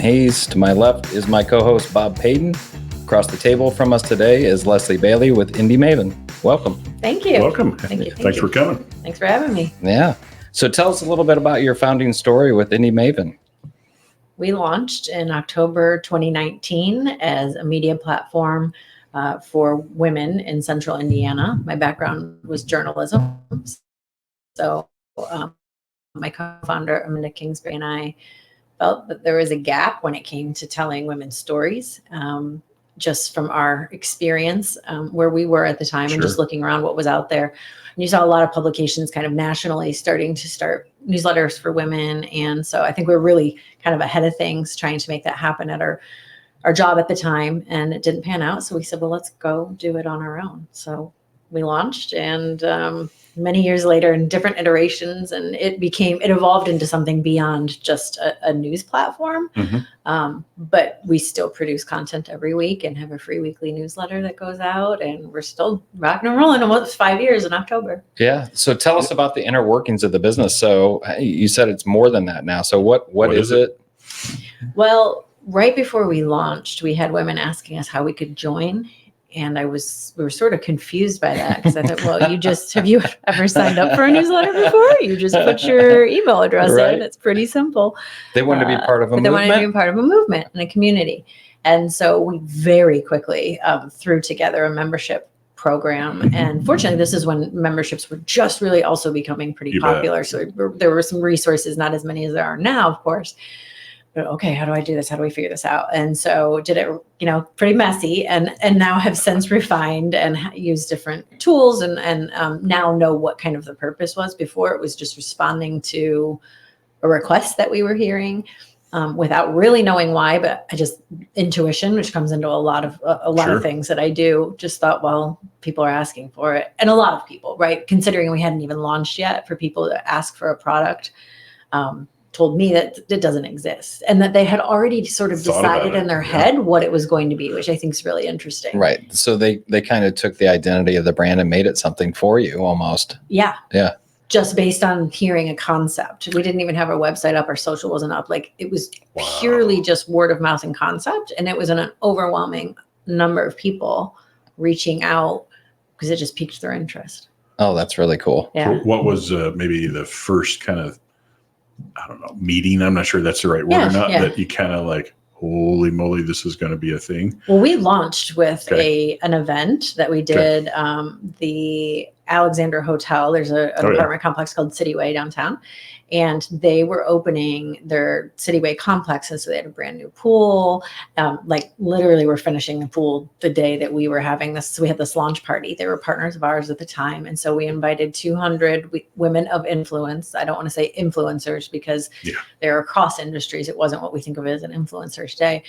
Hayes. To my left is my co-host, Bob Paden. Across the table from us today is Leslie Bailey with Indy Maven. Welcome. Thank you. Welcome. Thank you. Thanks for coming. Thanks for having me. Yeah. So tell us a little bit about your founding story with Indy Maven. We launched in October 2019 as a media platform for women in Central Indiana. My background was journalism. So my co-founder, Amanda Kingsbury, and I felt that there was a gap when it came to telling women's stories, just from our experience where we were at the time. Sure. And just looking around what was out there. And you saw a lot of publications kind of nationally starting to start newsletters for women. And so I think we're really kind of ahead of things trying to make that happen at our job at the time. And it didn't pan out. So we said, well, let's go do it on our own. So we launched, and many years later in different iterations, and it evolved into something beyond just a news platform. Mm-hmm. But we still produce content every week and have a free weekly newsletter that goes out, and we're still rocking and rolling almost 5 years in October. Yeah. So tell us about the inner workings of the business. So you said it's more than that now. So what is it? Well, right before we launched, we had women asking us how we could join. And we were sort of confused by that, because I thought, well, have you ever signed up for a newsletter before? You just put your email address in. It's pretty simple. They wanted to be part of a movement. They wanted to be part of a movement and a community. And so we very quickly threw together a membership program. And fortunately, this is when memberships were just really also becoming pretty popular. So there were some resources, not as many as there are now, of course. But okay, how do I do this? How do we figure this out? And so did it, pretty messy, and now have since refined and used different tools, and now know what kind of the purpose was. Before, it was just responding to a request that we were hearing without really knowing why, but I just intuition, which comes into a lot of things that I do. Just thought, well, people are asking for it, and a lot of people, right? Considering we hadn't even launched yet, for people to ask for a product. Told me that it doesn't exist, and that they had already sort of decided in their head what it was going to be, which I think is really interesting. Right. So they kind of took the identity of the brand and made it something for you almost. Yeah. Yeah. Just based on hearing a concept. We didn't even have our website up. Our social wasn't up. Like, it was purely just word of mouth and concept. And it was an overwhelming number of people reaching out because it just piqued their interest. Oh, that's really cool. Yeah. What was maybe the first kind of, I don't know, meeting? I'm not sure that's the right word or not. Yeah. That you kind of like, holy moly, this is going to be a thing. Well, we launched with an event that we did. The Alexander Hotel. There's an apartment complex called Cityway downtown, and they were opening their Cityway complex, and so they had a brand new pool. Like, literally, we're finishing the pool the day that we were having this. So we had this launch party. They were partners of ours at the time, and so we invited 200 women of influence. I don't want to say influencers because they're across industries. It wasn't what we think of as an influencer today,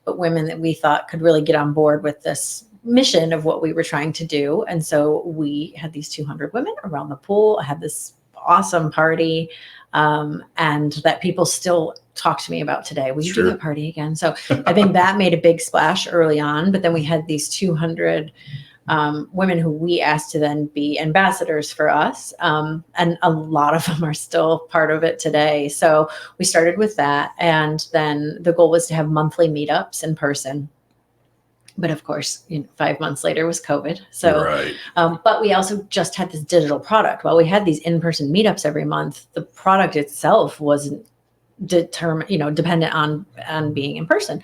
but women that we thought could really get on board with this mission of what we were trying to do. And so we had these 200 women around the pool. I had this awesome party, and that people still talk to me about today. Will you do that party again? So I think that made a big splash early on. But then we had these 200 women who we asked to then be ambassadors for us. And a lot of them are still part of it today. So we started with that. And then the goal was to have monthly meetups in person. But of course, 5 months later was COVID. So, but we also just had this digital product. While we had these in-person meetups every month, the product itself wasn't dependent on being in person.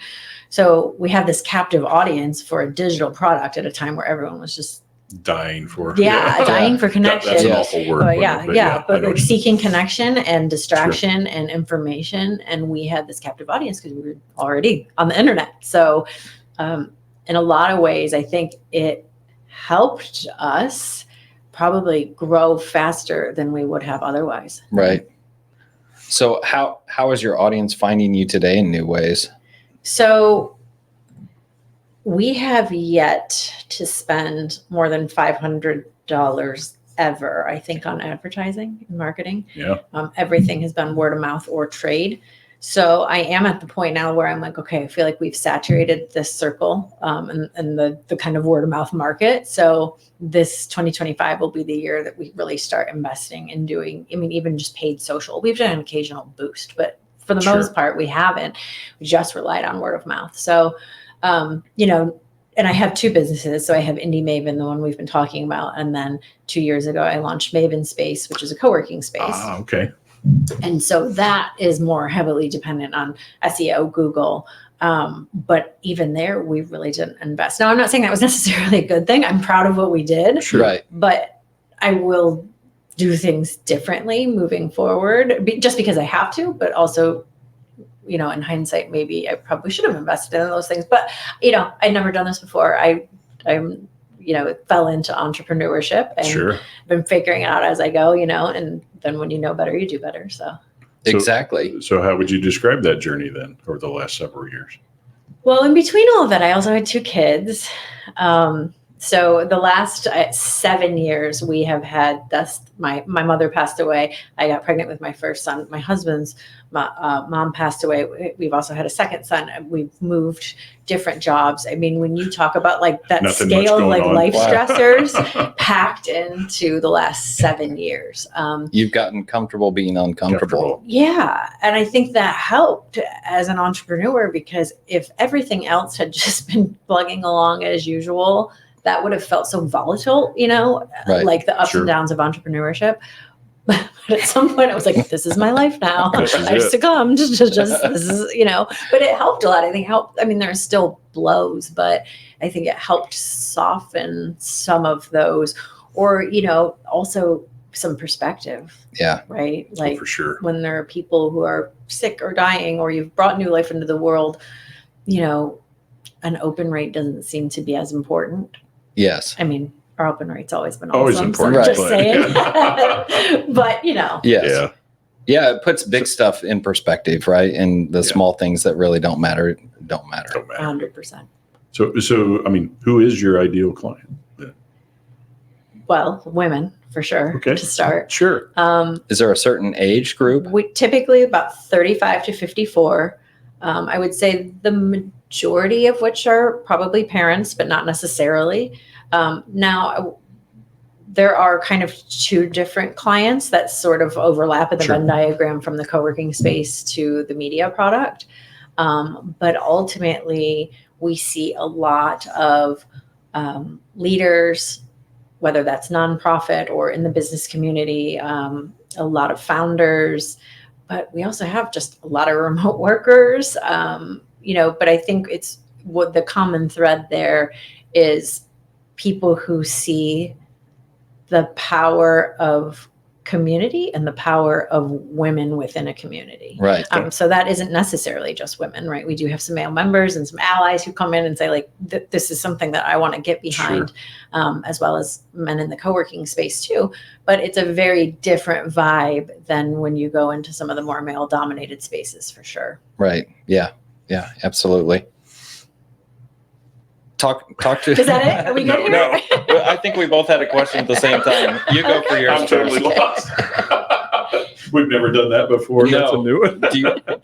So we have this captive audience for a digital product at a time where everyone was just dying for dying for connection. That's an awful word. But like seeking connection and distraction and information. And we had this captive audience because we were already on the internet. So in a lot of ways, I think it helped us probably grow faster than we would have otherwise. Right. So how is your audience finding you today in new ways? So we have yet to spend more than $500 ever, I think, on advertising and marketing. Yeah. Everything has been word of mouth or trade. So I am at the point now where I'm like, okay, I feel like we've saturated this circle and the kind of word of mouth market. So this 2025 will be the year that we really start investing in doing, even just paid social. We've done an occasional boost, but for the Sure. most part, we haven't. We just relied on word of mouth. So, and I have two businesses. So I have Indy Maven, the one we've been talking about. And then 2 years ago, I launched Maven Space, which is a co-working space. Ah, okay. And so that is more heavily dependent on SEO, Google. But even there, we really didn't invest. Now, I'm not saying that was necessarily a good thing. I'm proud of what we did. Sure. Right. But I will do things differently moving forward, just because I have to, but also, in hindsight, maybe I probably should have invested in those things. But, I'd never done this before. I'm fell into entrepreneurship and Sure. been figuring it out as I go, and then when you know better, you do better. So Exactly. So how would you describe that journey then over the last several years? Well, in between all of that, I also had 2 kids. So the last 7 years we have had, my mother passed away. I got pregnant with my first son. My husband's mom passed away. We've also had a second son. We've moved different jobs. I mean, when you talk about like that Nothing scale of much like going on. life Wow. stressors packed into the last 7 years. You've gotten comfortable being uncomfortable. Yeah. And I think that helped as an entrepreneur, because if everything else had just been plugging along as usual, that would have felt so volatile, Right. like the ups Sure. and downs of entrepreneurship. But at some point I was like, this is my life now. This is I've it. succumbed to just, this is, but it helped a lot. I think there's still blows, but I think it helped soften some of those, or, also some perspective. Yeah. Right. Oh, Like for sure. when there are people who are sick or dying, or you've brought new life into the world, an open rate doesn't seem to be as important. Yes. I mean, our open rate's always been Always awesome. important, So I'm just but- saying. But, Yes. Yeah. Yeah. It puts big stuff in perspective, right? And the Yeah. small things that really don't matter. Don't matter. 100%. So I mean, who is your ideal client? Well, women for sure, Okay. to start. Sure. Is there a certain age group? We typically about 35 to 54. I would say the majority of which are probably parents, but not necessarily. Now, there are kind of 2 different clients that sort of overlap in the Sure. Venn diagram, from the co-working space to the media product. But ultimately, we see a lot of leaders, whether that's nonprofit or in the business community, a lot of founders, but we also have just a lot of remote workers, but I think it's what the common thread there is people who see the power of community and the power of women within a community. Right. So that isn't necessarily just women, right? We do have some male members and some allies who come in and say, like, this is something that I want to get behind, as well as men in the co-working space too. But it's a very different vibe than when you go into some of the more male-dominated spaces, for sure. Right. Yeah. Yeah. Absolutely. Talk to. Is that it? Are we good here? No. I think we both had a question at the same time. You go for yours. I'm totally lost. We've never done that before. No. That's a new one.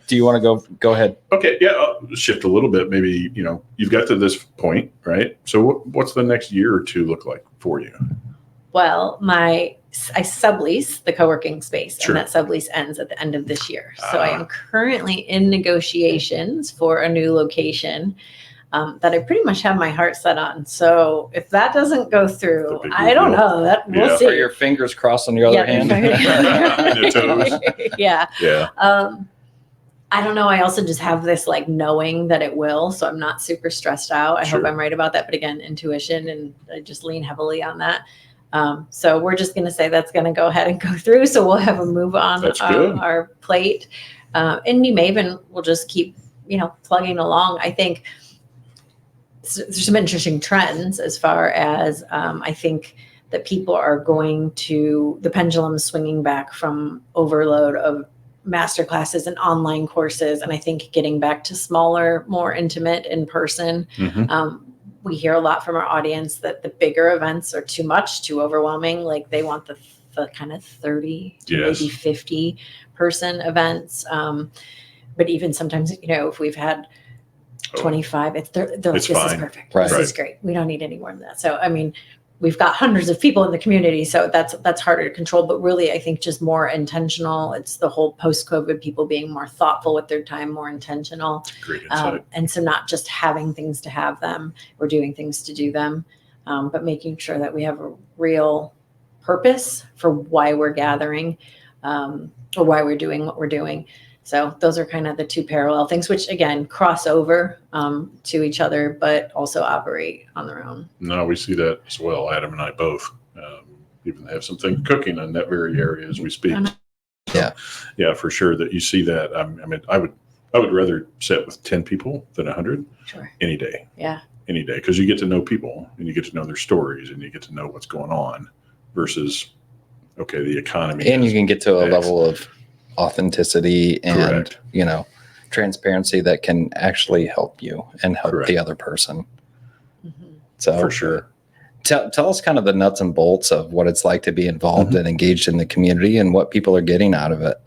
Do you want to go ahead? Okay, yeah, I'll shift a little bit. Maybe, you've got to this point, right? So what's the next year or 2 look like for you? Well, I sublease the co-working space, Sure. and that sublease ends at the end of this year. So I am currently in negotiations for a new location that I pretty much have my heart set on. So if that doesn't go through, The big I don't reveal. know. That we'll Yeah. see. Are your fingers crossed on your other hand? Your toes. Yeah. Yeah. I don't know. I also just have this like knowing that it will. So I'm not super stressed out. I hope Sure. I'm right about that. But again, intuition, and I just lean heavily on that. So we're just going to say that's going to go ahead and go through. So we'll have a move on That's good. our plate. Indy Maven will just keep, plugging along. I think there's some interesting trends as far as I think that people are going to, the pendulum swinging back from overload of master classes and online courses. And I think getting back to smaller, more intimate in person. Mhm. We hear a lot from our audience that the bigger events are too much, too overwhelming. Like they want the kind of 30 to Yes. maybe 50 person events. But even sometimes, if we've had 25, they're like, It's this fine. is perfect. Right. This is great. We don't need any more than that. So, I mean, we've got hundreds of people in the community, so that's harder to control. But really, I think just more intentional. It's the whole post-COVID people being more thoughtful with their time, more intentional. Great insight. And so not just having things to have them or doing things to do them, but making sure that we have a real purpose for why we're gathering, or why we're doing what we're doing. So those are kind of the two parallel things, which again cross over to each other, but also operate on their own. No, we see that as well. Adam and I both even have something cooking in that very area as we speak. Yeah, for sure. That you see that. I mean, I would rather sit with 10 people than 100 any day. Yeah, any day, because you get to know people and you get to know their stories and you get to know what's going on versus the economy. And you can get to a level of authenticity and Correct. Transparency that can actually help you and help Correct. the other person. Mm-hmm. So For sure. Tell us kind of the nuts and bolts of what it's like to be involved Mm-hmm. and engaged in the community and what people are getting out of it.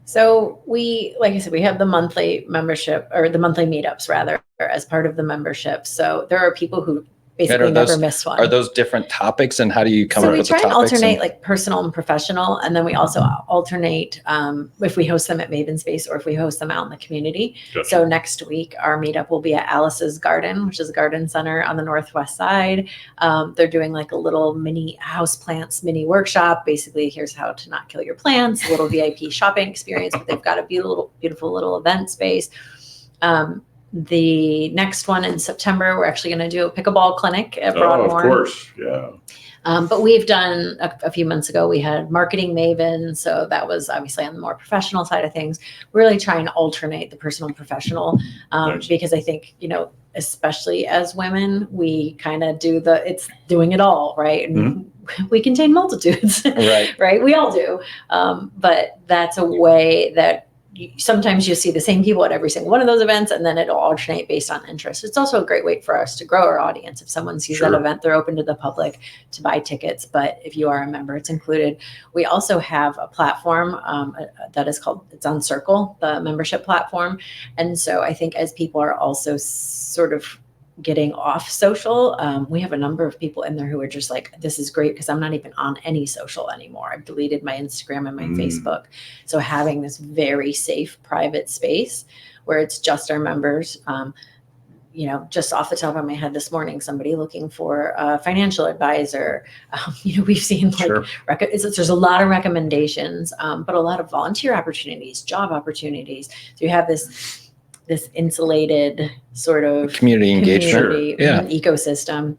So like I said, we have the monthly membership, or the monthly meetups rather, as part of the membership. So there are people who basically never miss one. Are those different topics, and how do you come So up we with the try and topics? alternate like personal and professional, and then we also alternate if we host them at Maven Space or if we host them out in the community. Gotcha. So next week our meetup will be at Alice's Garden, which is a garden center on the northwest side. They're doing like a little mini house plants mini workshop. Basically, here's how to not kill your plants. A little VIP shopping experience, but they've got a beautiful little event space. The next one in September, we're actually going to do a pickleball clinic at Broadmoor. Of course. Yeah. But we've done a few months ago, we had Marketing Maven. So that was obviously on the more professional side of things, really trying to alternate the personal and professional, Nice. because I think, especially as women, we kind of it's doing it all, right? And we contain multitudes, Right. right? We all do. But that's a way that sometimes you'll see the same people at every single one of those events, and then it'll alternate based on interest. It's also a great way for us to grow our audience. If someone sees that event, they're open to the public to buy tickets. But if you are a member, it's included. We also have a platform that is it's on Circle, the membership platform. And so I think as people are also sort of getting off social, we have a number of people in there who are just like, this is great because I'm not even on any social anymore. I've deleted my Instagram and my Facebook. So having this very safe private space where it's just our members, just off the top of my head this morning, somebody looking for a financial advisor, we've seen there's a lot of recommendations, but a lot of volunteer opportunities, job opportunities. So you have this insulated sort of community engagement ecosystem.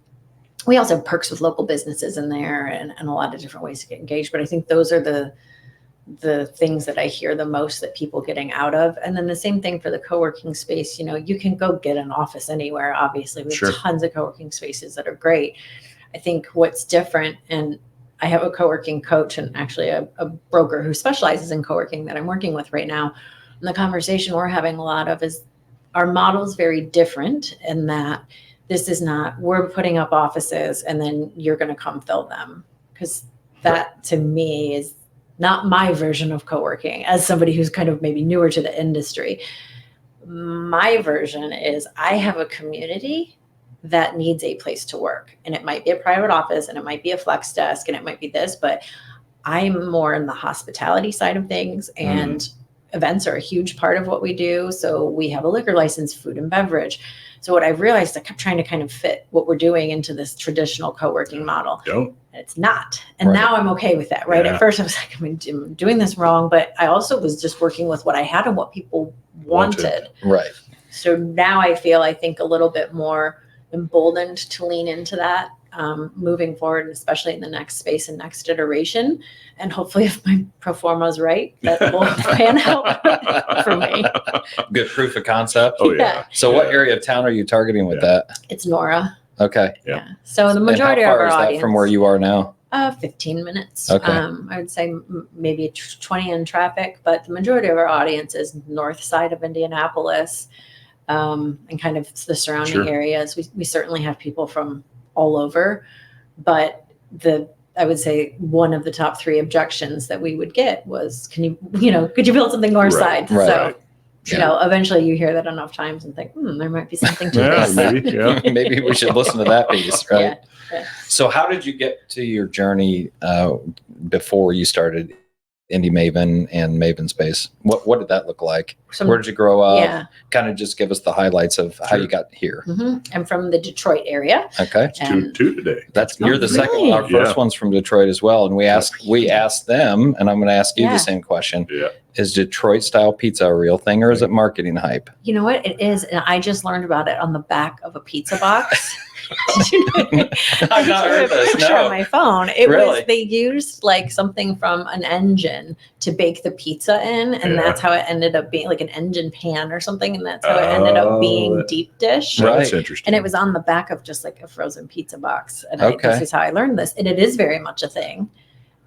We also have perks with local businesses in there and a lot of different ways to get engaged. But I think those are the things that I hear the most that people getting out of. And then the same thing for the co-working space. You can go get an office anywhere. Obviously, we have tons of co-working spaces that are great. I think what's different, and I have a co-working coach and actually a broker who specializes in co-working that I'm working with right now. And the conversation we're having a lot of is our model is very different in that this is not, we're putting up offices and then you're going to come fill them. Because that to me is not my version of co-working as somebody who's kind of maybe newer to the industry. My version is I have a community that needs a place to work. And it might be a private office and it might be a flex desk and it might be this, but I'm more in the hospitality side of things, and events are a huge part of what we do. So we have a liquor license, food and beverage. So what I've realized, I kept trying to kind of fit what we're doing into this traditional co-working model. And it's not. And now I'm okay with that, right? At first I was like, I'm doing this wrong, but I also was just working with what I had and what people wanted. Right. So now I think a little bit more emboldened to lean into that moving forward, especially in the next space and next iteration. And hopefully if my pro forma is right, that will pan out for me. Good proof of concept. Oh, yeah. So what area of town are you targeting with that? It's Nora. Okay. Yeah. So the majority of our is audience. That from where you are now? 15 minutes. Okay. I would say maybe 20 in traffic, but the majority of our audience is north side of Indianapolis and kind of the surrounding areas. We certainly have people from all over, but I would say one of the top 3 objections that we would get was, could you build something north side? Right. So You know, eventually you hear that enough times and think, there might be something to Yeah, this. maybe. Yeah. Maybe we should listen to that piece, right? Yeah. So how did you get to your journey before you started Indy Maven and Maven Space? What did that look like? Where did you grow up? Yeah. Kind of just give us the highlights of how you got here. I'm from the Detroit area. Okay. Two today. You're the second one. Our first one's from Detroit as well. And we asked them, and I'm going to ask you the same question. Yeah. Is Detroit style pizza a real thing, or is it marketing hype? You know what? It is. And I just learned about it on the back of a pizza box. Did you know? I've not heard this. Picture No. on my phone. It Really? was, they used like something from an engine to bake the pizza in. And that's how it ended up being, like an engine pan or something. And that's how it ended up being deep dish. Right. That's interesting. And it was on the back of just like a frozen pizza box. And this is how I learned this. And it is very much a thing.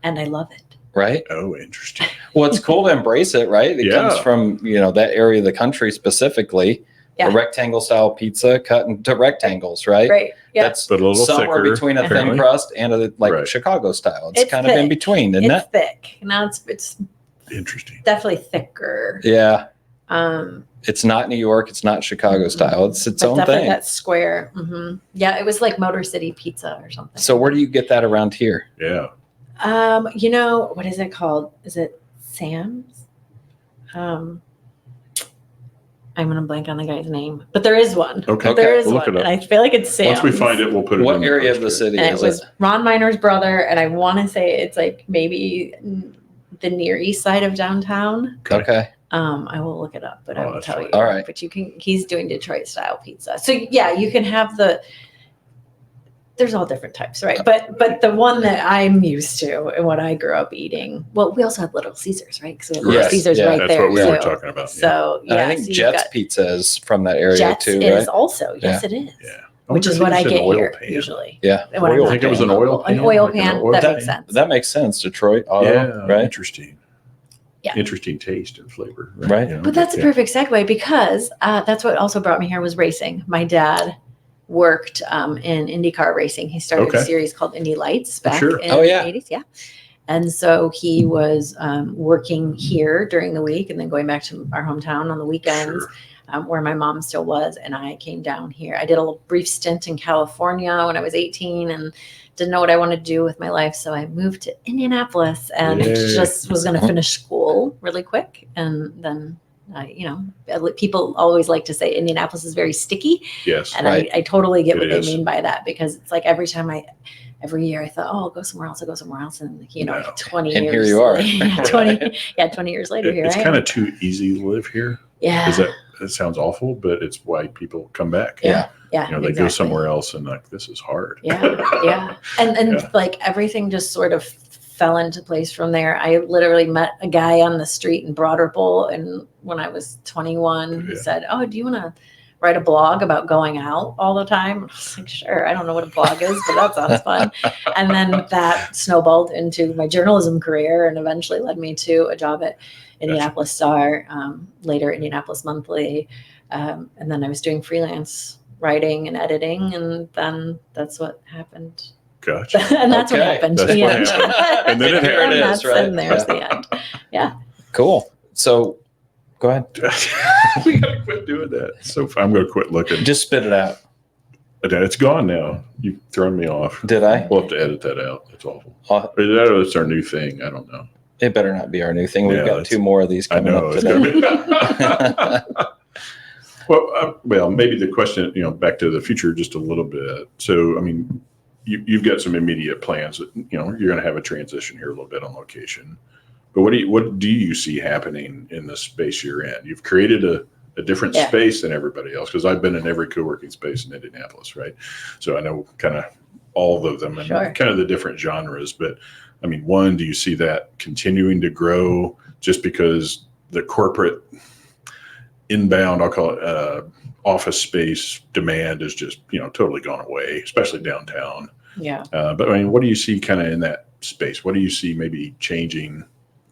And I love it. Right. Oh, interesting. Well, it's cool to embrace it, right? It comes from, that area of the country specifically. Yeah. A rectangle style pizza cut into rectangles, right? Right. Yeah. That's But a little somewhere thicker, between a thin apparently. crust and a Chicago style. It's kind of in between, isn't it's it? thick. Now it's Interesting. definitely thicker. Yeah. Um, It's not New York. It's not Chicago style. It's its own definitely thing. that square. Yeah, it was like Motor City Pizza or something. So where do you get that around here? Yeah. What is it called? Is it Sam's? I'm gonna blank on the guy's name, but there is one. Okay. There is We'll look one, it up. and I feel like it's Sam's. Once we find it, we'll put it What in area of the post. city And is it was it? Ron Miner's brother, and I want to say it's like maybe the near east side of downtown. Okay. I will look it up, but I will that's tell fine. you. All right. But he's doing Detroit style pizza. So yeah, you can have there's all different types, right? But the one that I'm used to and what I grew up eating, well, we also had Little Caesars, right? Because we had Little Yes, Caesars yeah, right That's there. what we were too. talking about. So And yeah, I think so you've Jet's got- Pizza is from that area Jets too, is right? also, yes, it is. Yeah. Which is what I get here usually. Yeah. When I'm I not think it was doing an oil local. An pan, oil like an pan. oil That pan. makes sense. That makes sense. Detroit auto, Yeah. right? Interesting. Yeah. Interesting taste and flavor. Right. You know, But that's a perfect segue because that's what also brought me here was racing. My dad worked in IndyCar racing. He started a series called Indy Lights back in the 80s. Yeah. And so he was working here during the week and then going back to our hometown on the weekends. Where my mom still was, and I came down here. I did a brief stint in California when I was 18 and didn't know what I wanted to do with my life. So I moved to Indianapolis and just was going to finish school really quick. And then, people always like to say Indianapolis is very sticky. Yes. And I totally get what is. they mean by that because it's like every year I thought, I'll go somewhere else. I'll go somewhere else. And 20 And years. here you are. 20 years later, here It's I am. kind of too easy to live here. Yeah. It sounds awful, but it's why people come back. Yeah. They go somewhere else and like, this is hard. Yeah. And like everything just sort of fell into place from there. I literally met a guy on the street in Broad Ripple. And when I was 21, he said, "Oh, do you want to write a blog about going out all the time?" I was like, sure. I don't know what a blog is, but that sounds fun. And then that snowballed into my journalism career and eventually led me to a job at Indianapolis Star, later Indianapolis Monthly. And then I was doing freelance writing and editing. And then that's what happened. Gotcha. And that's what happened. That's The what end. happened. And then it There it is, right? And there's the end. Yeah. Cool. So go ahead. We gotta quit doing that. So I'm gonna quit looking. Just spit it out. It's gone now. You've thrown me off. Did I? We'll have to edit that out. It's awful. That's our new thing. I don't know. It better not be our new thing. We've Yeah, got 2 more of these I coming know. up It's today. gonna be. Well, maybe the question, back to the future just a little bit. So, I mean, you've got some immediate plans that, you're going to have a transition here a little bit on location. But what do you see happening in the space you're in? You've created a different space than everybody else, because I've been in every co-working space in Indianapolis, right? So I know kind of all of them and kind of the different genres. But I mean, one, do you see that continuing to grow just because the corporate inbound, I'll call it office space demand is just, totally gone away, especially downtown. Yeah. But I mean, what do you see kind of in that space? What do you see maybe changing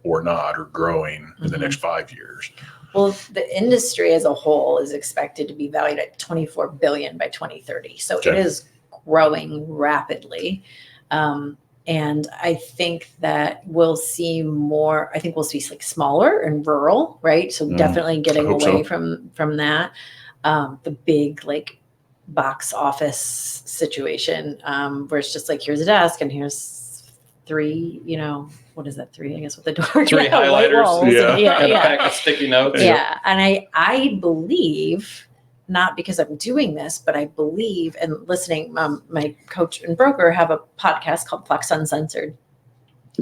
or not, or growing in the next 5 years? Well, the industry as a whole is expected to be valued at $24 billion by 2030. So it is growing rapidly. And And I think that we'll see more, I think we'll see like smaller and rural, right? So definitely getting away from that. The big like box office situation, where it's just like, here's a desk and here's 3, what is that? 3, I guess, with the door. 3 highlighters. And a pack of sticky notes. Yeah. And I believe, not because I'm doing this, but I believe, and listening, my coach and broker have a podcast called Flex Uncensored.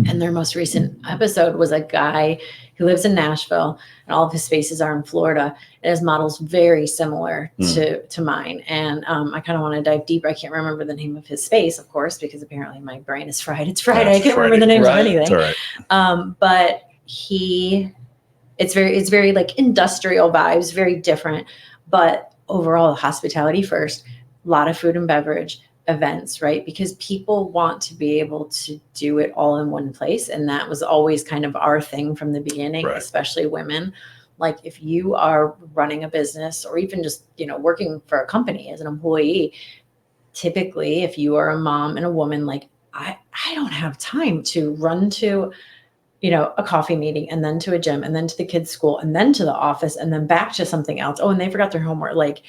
And their most recent episode was a guy who lives in Nashville, and all of his spaces are in Florida. And his model's very similar to mine. And I kind of want to dive deeper. I can't remember the name of his space, of course, because apparently my brain is fried. It's Friday. I can't remember the names of anything. It's all right. But it's very like industrial vibes, very different. But overall, hospitality first, a lot of food and beverage, events, right? Because people want to be able to do it all in one place. And that was always kind of our thing from the beginning, especially women. Like if you are running a business or even just, working for a company as an employee, typically if you are a mom and a woman, like I don't have time to run to, a coffee meeting and then to a gym and then to the kids' school and then to the office and then back to something else. Oh, and they forgot their homework. Like,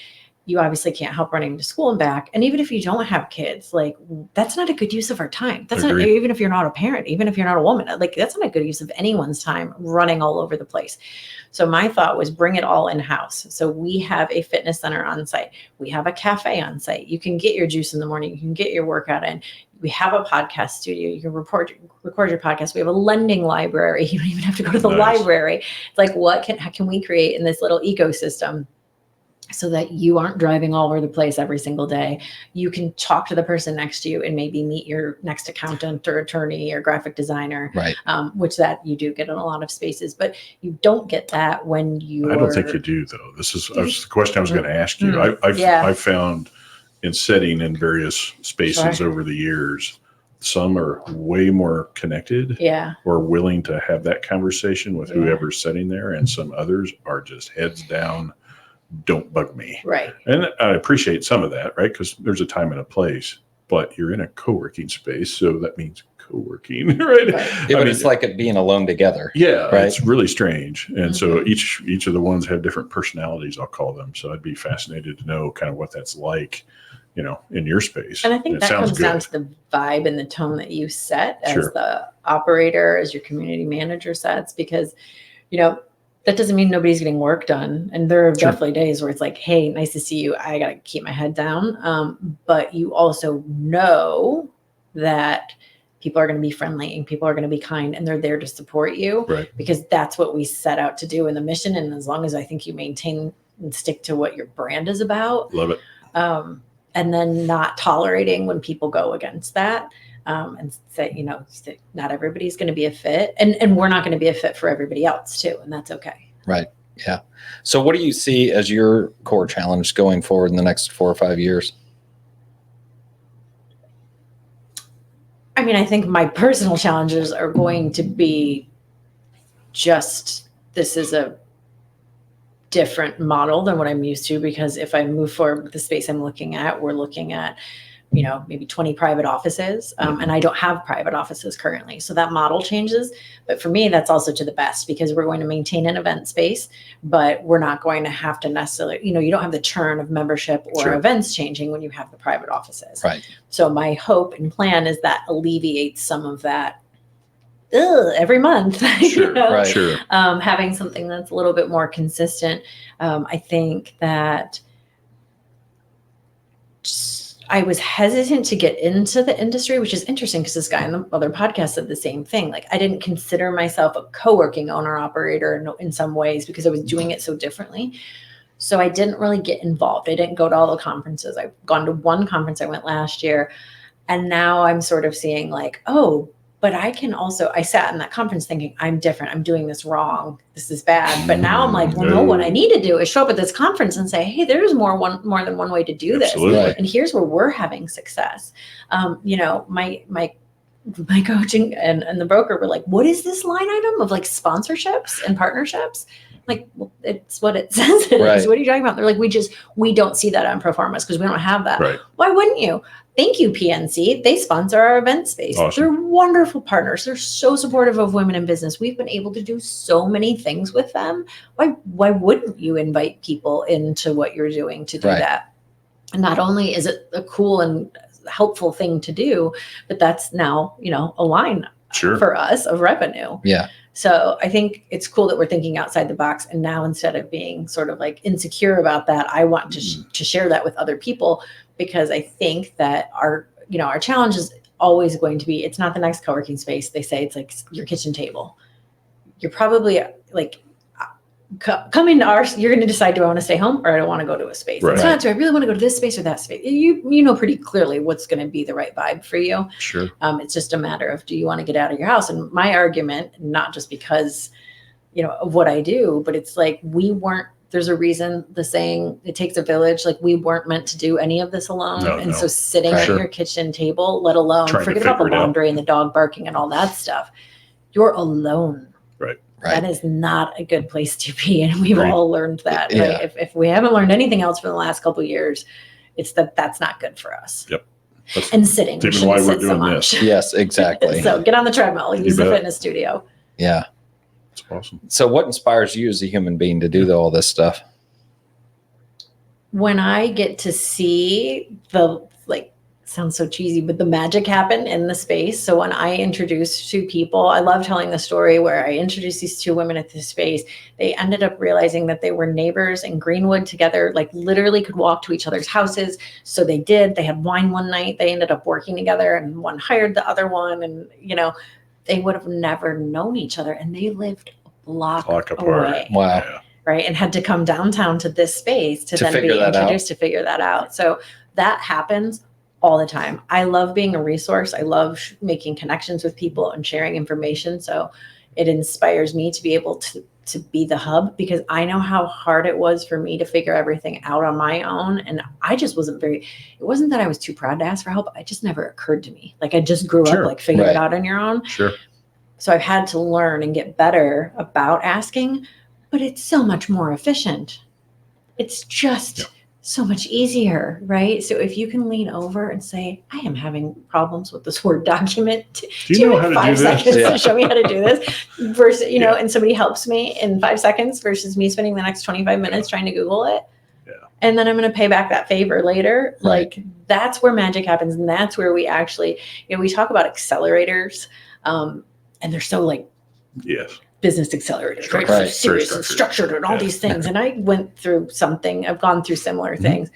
you obviously can't help running to school and back. And even if you don't have kids, like that's not a good use of our time. That's not, even if you're not a parent, even if you're not a woman, like that's not a good use of anyone's time running all over the place. So my thought was bring it all in-house. So we have a fitness center on site. We have a cafe on site. You can get your juice in the morning. You can get your workout in. We have a podcast studio. You can record your podcast. We have a lending library. You don't even have to go to the library. It's like, how can we create in this little ecosystem so that you aren't driving all over the place every single day? You can talk to the person next to you and maybe meet your next accountant or attorney or graphic designer, right? Which that you do get in a lot of spaces, but you don't get that when you. I don't think you do, though. This is the question I was going to ask you. I've found in setting in various spaces over the years, some are way more connected, or willing to have that conversation with whoever's sitting there, and some others are just heads down. Don't bug me. Right. And I appreciate some of that, right? Because there's a time and a place, but you're in a co-working space. So that means co-working, right? Yeah, but it's like it being alone together. Yeah. Right? It's really strange. And so each of the ones have different personalities, I'll call them. So I'd be fascinated to know kind of what that's like, in your space. And I think that comes down to the vibe and the tone that you set as the operator, as your community manager sets, because, that doesn't mean nobody's getting work done. And there are definitely days where it's like, hey, nice to see you. I got to keep my head down. But you also know that people are going to be friendly and people are going to be kind and they're there to support you, because that's what we set out to do in the mission. And as long as I think you maintain and stick to what your brand is about. Love it. And then not tolerating when people go against that. And say, not everybody's going to be a fit, and we're not going to be a fit for everybody else too. And that's okay. Right. Yeah. So what do you see as your core challenge going forward in the next 4 or 5 years? I mean, I think my personal challenges are going to be this is a different model than what I'm used to, because if I move forward with the space I'm looking at, we're looking at maybe 20 private offices. And I don't have private offices currently. So that model changes. But for me, that's also to the best, because we're going to maintain an event space, but we're not going to have to necessarily, you don't have the churn of membership or events changing when you have the private offices. Right. So my hope and plan is that alleviates some of that every month, having something that's a little bit more consistent. I think that I was hesitant to get into the industry, which is interesting because this guy in the other podcast said the same thing. Like, I didn't consider myself a co-working owner operator in some ways because I was doing it so differently. So I didn't really get involved. I didn't go to all the conferences. I've gone to one conference I went last year. And now I'm sort of seeing like, oh, but I sat in that conference thinking, I'm different. I'm doing this wrong. This is bad. But now I'm like, well, no, what I need to do is show up at this conference and say, hey, there's more than one way to do this. Absolutely. And here's where we're having success. My my coaching and the broker were like, what is this line item of like sponsorships and partnerships? Like, well, it's what it says it is. What are you talking about? They're like, we don't see that on Proformas because we don't have that. Right. Why wouldn't you? Thank you, PNC. They sponsor our event space. Awesome. They're wonderful partners. They're so supportive of women in business. We've been able to do so many things with them. Why wouldn't you invite people into what you're doing to do that? And not only is it a cool and helpful thing to do, but that's now, a line for us of revenue. Yeah. So I think it's cool that we're thinking outside the box. And now instead of being sort of like insecure about that, I want to share that with other people, because I think that our challenge is always going to be, it's not the next co-working space. They say it's like your kitchen table. You're probably like, come into ours, you're going to decide, do I want to stay home or I don't want to go to a space? Right. It's not, do I really want to go to this space or that space? You know pretty clearly what's going to be the right vibe for you. Sure. It's just a matter of, do you want to get out of your house? And my argument, not just because, of what I do, but it's like, there's a reason the saying, it takes a village, like we weren't meant to do any of this alone. So sitting at your kitchen table, let alone forget about the laundry and the dog barking and all that stuff, you're alone. Right. That is not a good place to be. And we've all learned that. Yeah. Right? If we haven't learned anything else from the last couple of years, it's that's not good for us. Yep. And sitting. Even why we're doing this. Yes, exactly. So get on the treadmill, use the fitness studio. Yeah. That's awesome. So what inspires you as a human being to do all this stuff? When I get to see sounds so cheesy, but the magic happen in the space. So when I introduce two people, I love telling the story where I introduced these two women at this space. They ended up realizing that they were neighbors in Greenwood together, like literally could walk to each other's houses. So they did. They had wine one night. They ended up working together and one hired the other one. And, they would have never known each other. And they lived a block away. Wow. Yeah. Right. And had to come downtown to this space to then be introduced to figure that out. So that happens all the time. I love being a resource. I love making connections with people and sharing information. So it inspires me to be able to be the hub, because I know how hard it was for me to figure everything out on my own. And I just it wasn't that I was too proud to ask for help. It just never occurred to me. Like I just grew up like figure it out on your own. Sure. So I've had to learn and get better about asking, but it's so much more efficient. It's just so much easier, right? So if you can lean over and say, I am having problems with this Word document. Do you know how to do 5 this? seconds to show me how to do this versus, and somebody helps me in 5 seconds versus me spending the next 25 minutes trying to Google it. Yeah. And then I'm going to pay back that favor later. Right. Like that's where magic happens. And that's where we actually, we talk about accelerators, and they're so like, business accelerators, right? So serious and structured and all these things. And I went through I've gone through similar things.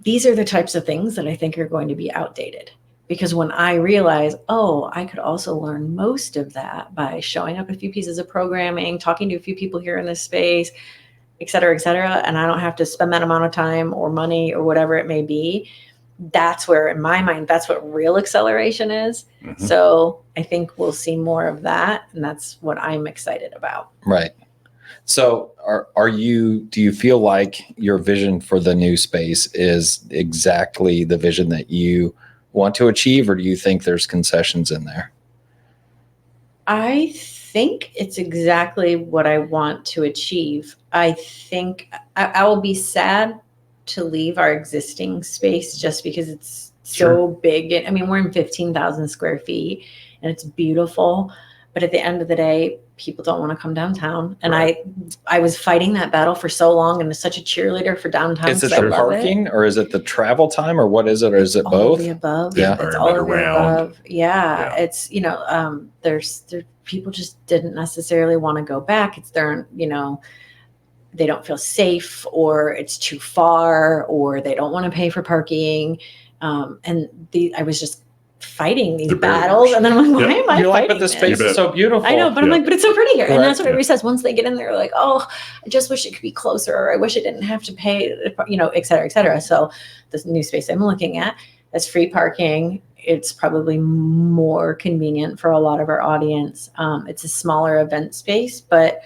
These are the types of things that I think are going to be outdated, because when I realize, I could also learn most of that by showing up a few pieces of programming, talking to a few people here in this space, et cetera, and I don't have to spend that amount of time or money or whatever it may be. That's where, in my mind, that's what real acceleration is. Mm-hmm. So I think we'll see more of that. And that's what I'm excited about. Right. So do you feel like your vision for the new space is exactly the vision that you want to achieve, or do you think there's concessions in there? I think it's exactly what I want to achieve. I think I will be sad to leave our existing space just because it's so big. I mean, we're in 15,000 square feet and it's beautiful, but at the end of the day, people don't want to come downtown. And I was fighting that battle for so long and was such a cheerleader for downtown. Is it the parking or is it the travel time or what is it? Or is it both? All of the above. Yeah. It's all of the above. Yeah. It's, there's people just didn't necessarily want to go back. It's their, they don't feel safe, or it's too far, or they don't want to pay for parking. I was just fighting these battles. And then I'm like, why am I fighting but the space is so beautiful. I know, but I'm like, but it's so pretty here. And that's what everybody says. Once they get in there, like, I just wish it could be closer, or I wish I didn't have to pay, et cetera, et cetera. So this new space I'm looking at has free parking. It's probably more convenient for a lot of our audience. It's a smaller event space, but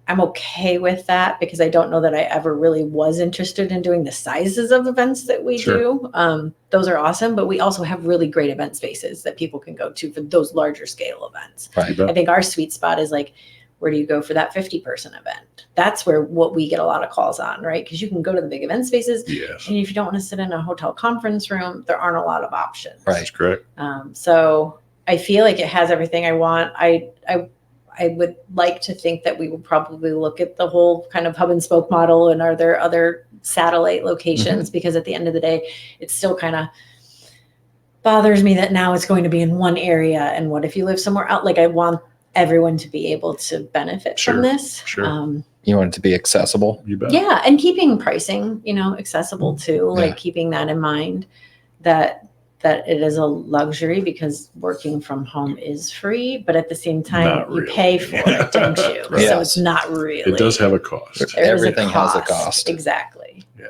I'm okay with that because I don't know that I ever really was interested in doing the sizes of events that we do. Those are awesome, but we also have really great event spaces that people can go to for those larger scale events. Right. I think our sweet spot is like, where do you go for that 50-person event? That's what we get a lot of calls on, right? Because you can go to the big event spaces. Yes. And if you don't want to sit in a hotel conference room, there aren't a lot of options. Right. That's correct. So I feel like it has everything I want. I would like to think that we would probably look at the whole kind of hub and spoke model, and are there other satellite locations? Because at the end of the day, it still kind of bothers me that now it's going to be in one area. And what if you live somewhere out? Like, I want everyone to be able to benefit from this. Sure. You want it to be accessible? You bet. Yeah. And keeping pricing, accessible too, like keeping that in mind, that it is a luxury because working from home is free, but at the same time, you pay for it, don't you? Right. So it's not really. It does have a cost. Everything has a cost. Exactly. Yeah.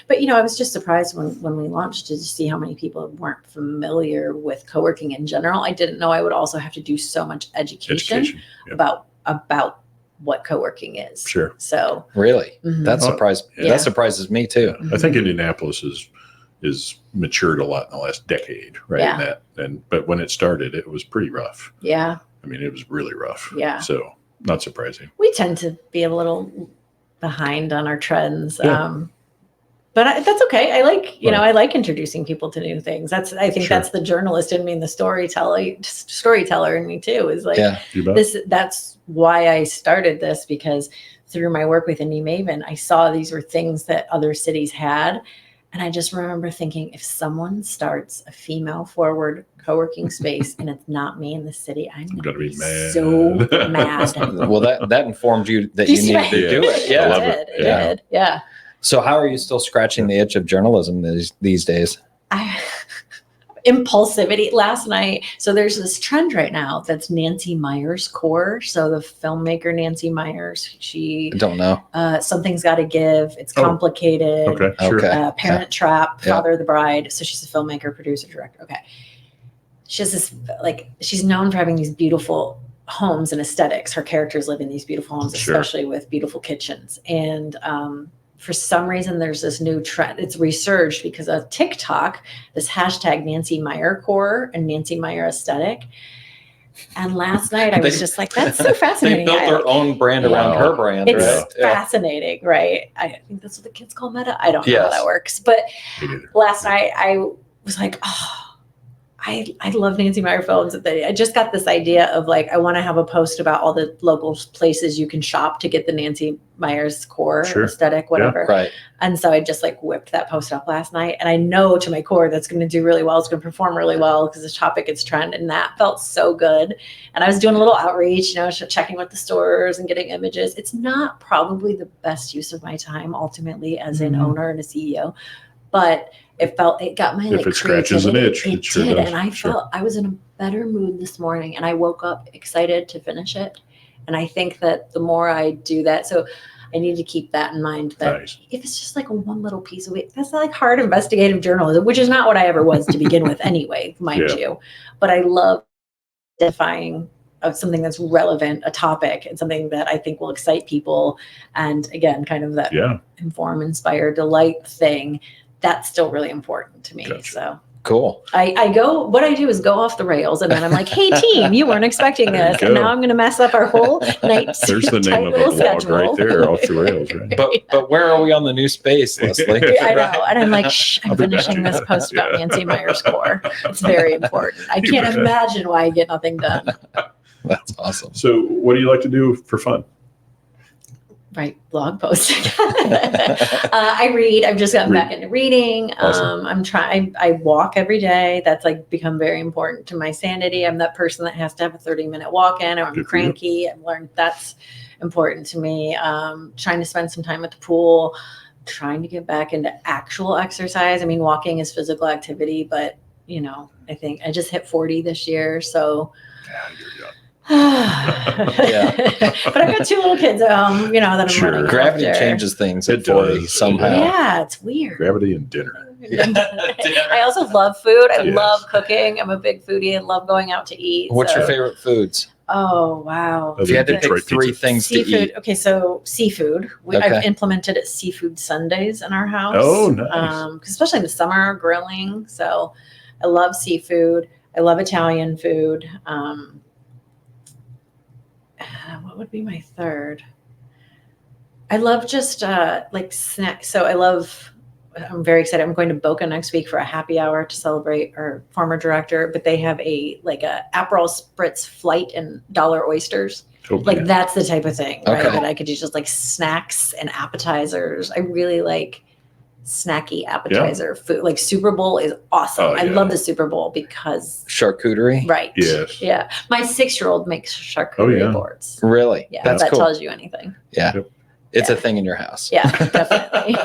But, I was just surprised when we launched to see how many people weren't familiar with coworking in general. I didn't know I would also have to do so much education. Yep. about what coworking is. Sure. So really, that surprises me too. I think Indianapolis is matured a lot in the last decade, right? Yeah. But when it started, it was pretty rough. Yeah. I mean, it was really rough. Yeah. So not surprising. We tend to be a little behind on our trends. Yeah. But that's okay. I like, I like introducing people to new things. I think Sure. that's the journalist in me and the storyteller in me too, is like You bet. that's why I started this, because through my work with Indy Maven, I saw these were things that other cities had. And I just remember thinking, if someone starts a female forward co-working space and it's not me in the city, I'm going to be mad. So mad. Well, that informed you that you needed to do it. I love It did. Yeah. So how are you still scratching the itch of journalism these days? Impulsivity last night. So there's this trend right now that's Nancy Meyers core. So the filmmaker Nancy Meyers, I don't know. Something's Got to Give. It's complicated. Okay. Sure. Parent Trap, Father of the Bride. So she's a filmmaker, producer, director. Okay. She has this, she's known for having these beautiful homes and aesthetics. Her characters live in these beautiful homes, especially with beautiful kitchens. And for some reason, there's this new trend. It's resurged because of TikTok, this hashtag Nancy Meyer core and Nancy Meyer aesthetic. And last night I was just like, that's so fascinating. They built their own brand around her brand. It's fascinating, right? I think that's what the kids call meta. I don't know how that works. But last night I was like, I love Nancy Meyer films. I just got this idea of I want to have a post about all the local places you can shop to get the Nancy Meyers core aesthetic, whatever. Yeah, right. And so I just whipped that post up last night. And I know to my core that's going to do really well. It's going to perform really well because the topic is trend. And that felt so good. And I was doing a little outreach, checking with the stores and getting images. It's not probably the best use of my time ultimately as an owner and a CEO, but it got my if it scratches an itch, it sure did. does. And I felt I was in a better mood this morning, and I woke up excited to finish it. And I think that the more I do that, so I need to keep that in mind, that if it's just one little piece of it, that's hard investigative journalism, which is not what I ever was to begin with anyway, mind you. But I love identifying of something that's relevant, a topic, and something that I think will excite people. And again, kind of that inform, inspire, delight thing. That's still really important to me. Gotcha. So cool. What I do is go off the rails, and then I'm like, hey team, you weren't expecting this. And now I'm going to mess up our whole night. There's the name of a blog right there, off the rails. Right? But where are we on the new space, Leslie? I know. And I'm like, I'm finishing this post about Nancy Meyers core. It's very important. I can't imagine why I get nothing done. That's awesome. So what do you like to do for fun? Write blog posts. I read. I've just gotten back into reading. Awesome. I walk every day. That's become very important to my sanity. I'm that person that has to have a 30-minute walk in, or I'm cranky. I've learned that's important to me. Trying to spend some time at the pool, trying to get back into actual exercise. I mean, walking is physical activity, but I think I just hit 40 this year. So You're young. But I've got 2 little kids at home, that I'm running Gravity after. changes things at It 40 does. somehow. Yeah, it's weird. Gravity and dinner. I also love food. I love cooking. I'm a big foodie. I love going out to eat. What's your favorite foods? Oh, wow. Other If you had to than pick Detroit three pizza. things to Seafood. eat, Okay, so seafood. Okay. I've implemented seafood Sundays in our house. Oh, nice. 'Cause especially in the summer, grilling. So I love seafood. I love Italian food. What would be my third? I love just like snacks. So I'm very excited. I'm going to Boca next week for a happy hour to celebrate our former director, but they have a Aperol Spritz flight and dollar oysters. Okay. Like that's the type of thing, right? Okay. That I could do just like snacks and appetizers. I really like snacky appetizer food. Like Super Bowl is awesome. Oh, I yeah. love the Super Bowl because charcuterie. right. Yes. Yeah. My 6-year-old makes charcuterie yeah. boards. Really? Yeah. That's If that cool. tells you anything. Yeah. Yep. It's Yeah. a thing in your house. Yeah, definitely.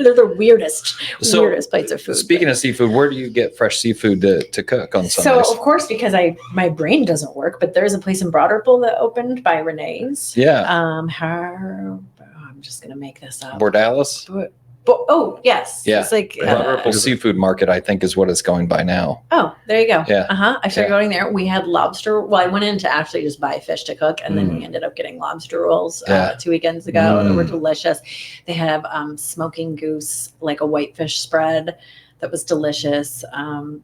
They're the weirdest plates of food. Speaking of seafood, where do you get fresh seafood to cook on So Sundays? of course, because my brain doesn't work, but there's a place in Broad Ripple that opened by Renee's. Yeah. I'm just gonna make this up. Bordalis? Oh yes. Yeah. It's like Broad Ripple Seafood Market, I think, is what it's going by now. oh, there you go. Yeah. I started going there. We had lobster. Well, I went in to actually just buy fish to cook, and then we ended up getting lobster rolls Yeah. 2 weekends ago. They were delicious. They have smoking goose, like a whitefish spread that was delicious.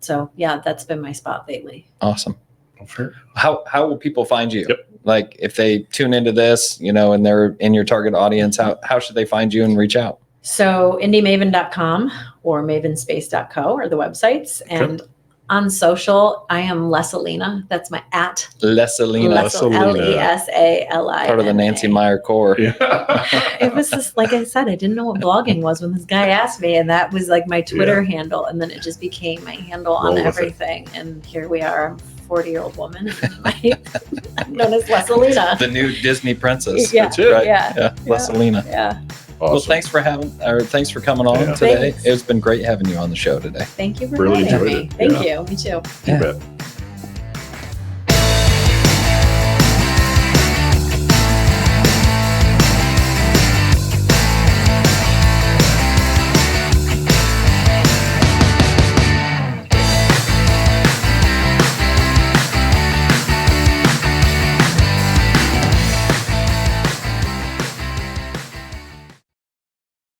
So yeah, that's been my spot lately. Awesome. Sure. How will people find you? Yep. Like if they tune into this, and they're in your target audience, how should they find you and reach out? So indymaven.com or mavenspace.co are the websites. And on social, I am Lesalina. That's my at. Lesalina. Lesali. Part of the Nancy Meyer core. Yeah. It was just, like I said, I didn't know what blogging was when this guy asked me, and that was like my Twitter handle. And then it just became my handle on Roll with everything. And here we are. I'm a 40-year-old woman. I'm known as Lesalina. The new Disney princess. Yeah. That's it. Right? Yeah. Lesalina. Yeah. Awesome. Well, thanks for coming on Yeah. today. Thanks. It's been great having you on the show today. Thank you for Really having enjoyed me. it. Thank you. Me too. You bet.